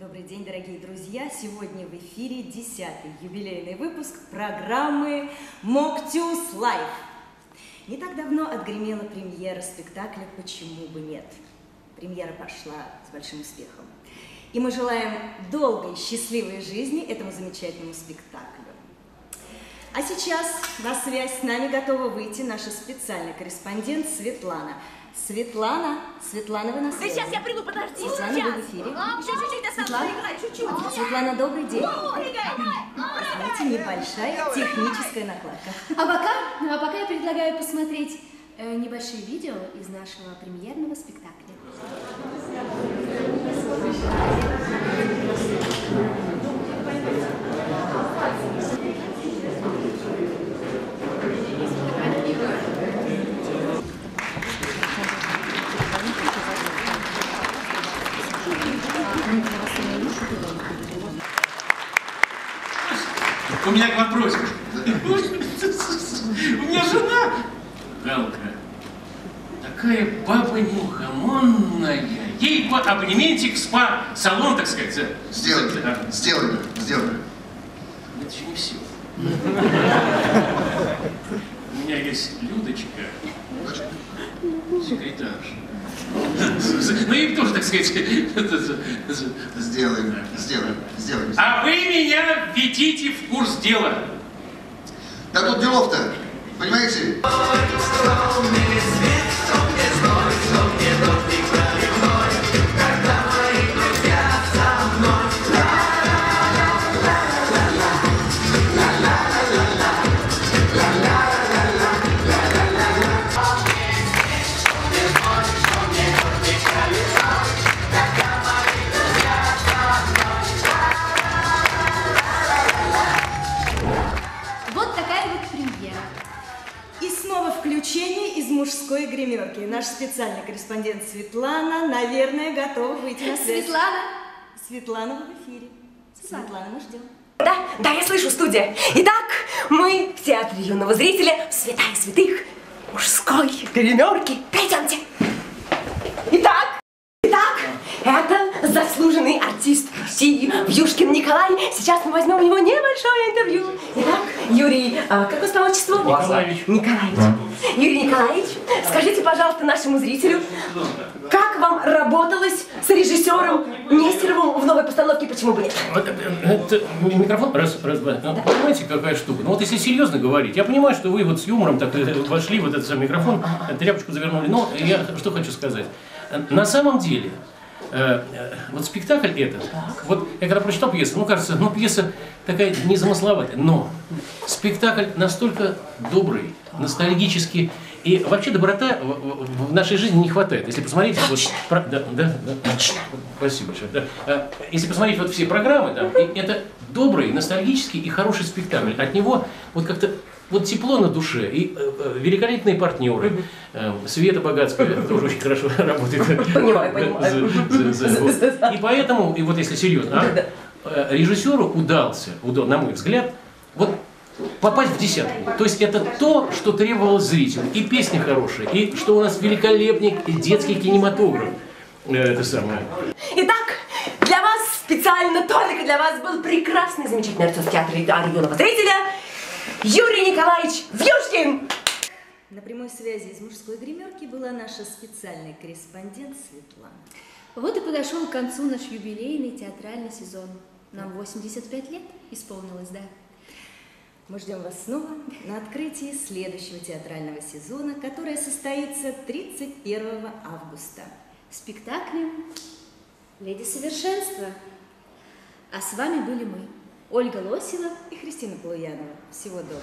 Добрый день, дорогие друзья! Сегодня в эфире 10-й юбилейный выпуск программы «Моктюс Лайв». Не так давно отгремела премьера спектакля «Почему бы нет?». Премьера пошла с большим успехом. И мы желаем долгой, счастливой жизни этому замечательному спектаклю. А сейчас на связь с нами готова выйти наша специальный корреспондент Светлана. Светлана, вы на связи? Да сейчас я приду, подожди, Светлана, сейчас. вы в эфире. Еще чуть-чуть осталось играть, чуть-чуть. Светлана, добрый день. Извините, небольшая техническая накладка. А пока я предлагаю посмотреть небольшое видео из нашего премьерного спектакля. У меня к вопросу. У меня жена, Галка, такая баба неугомонная. Ей вот абонементик в спа-салон, так сказать. Сделай. Это еще не все. У меня есть Людочка, секретарша. Ну и тоже, так сказать, Сделаем. А вы меня введите в курс дела. Да тут делов-то, понимаете? Из мужской гримерки. Наш специальный корреспондент Светлана, наверное, готова выйти на связь. Светлана, вы в эфире. Светлана, мы ждем. Да, я слышу, студия. Итак, мы в театре юного зрителя в святая святых мужской гримерки. Пойдемте. Итак, это заслуженный артист России Вьюшкин Николай. Сейчас мы возьмем у него небольшое интервью. Итак, Юрий, как вас по отчеству? Николаевич. Юрий Николаевич, скажите, пожалуйста, нашему зрителю, как вам работалось с режиссером Нестеровым в новой постановке «Почему бы нет»? Это микрофон? Раз, два. Понимаете, какая штука? Ну вот если серьезно говорить, я понимаю, что вы вот с юмором так вошли в этот самый микрофон, тряпочку завернули, но я что хочу сказать. На самом деле, вот спектакль этот, вот я когда прочитал пьесу, кажется, пьеса такая незамысловатая, но спектакль настолько добрый, ностальгический, и вообще доброта в нашей жизни не хватает. Если посмотреть, спасибо большое. Если посмотреть вот все программы, это добрый, ностальгический и хороший спектакль. От него вот как-то вот тепло на душе и великолепные партнеры. Света Богатская тоже очень хорошо работает. Понимаю. И поэтому, и вот если серьезно, режиссеру удался, на мой взгляд, вот попасть в десятку. То есть это то, что требовалось зрителю. И песня хорошая, и что у нас великолепный детский кинематограф. Это самое. Итак, для вас, специально только для вас, был прекрасный, замечательный артист театра юного зрителя Юрий Николаевич Вьюшкин. На прямой связи из мужской гримерки была наша специальный корреспондент Светлана. Вот и подошел к концу наш юбилейный театральный сезон. Нам 85 лет исполнилось, да? Мы ждем вас снова на открытии следующего театрального сезона, которое состоится 31 августа. Спектаклем «Леди Совершенства». А с вами были мы, Ольга Лосева и Христина Полуянова. Всего доброго.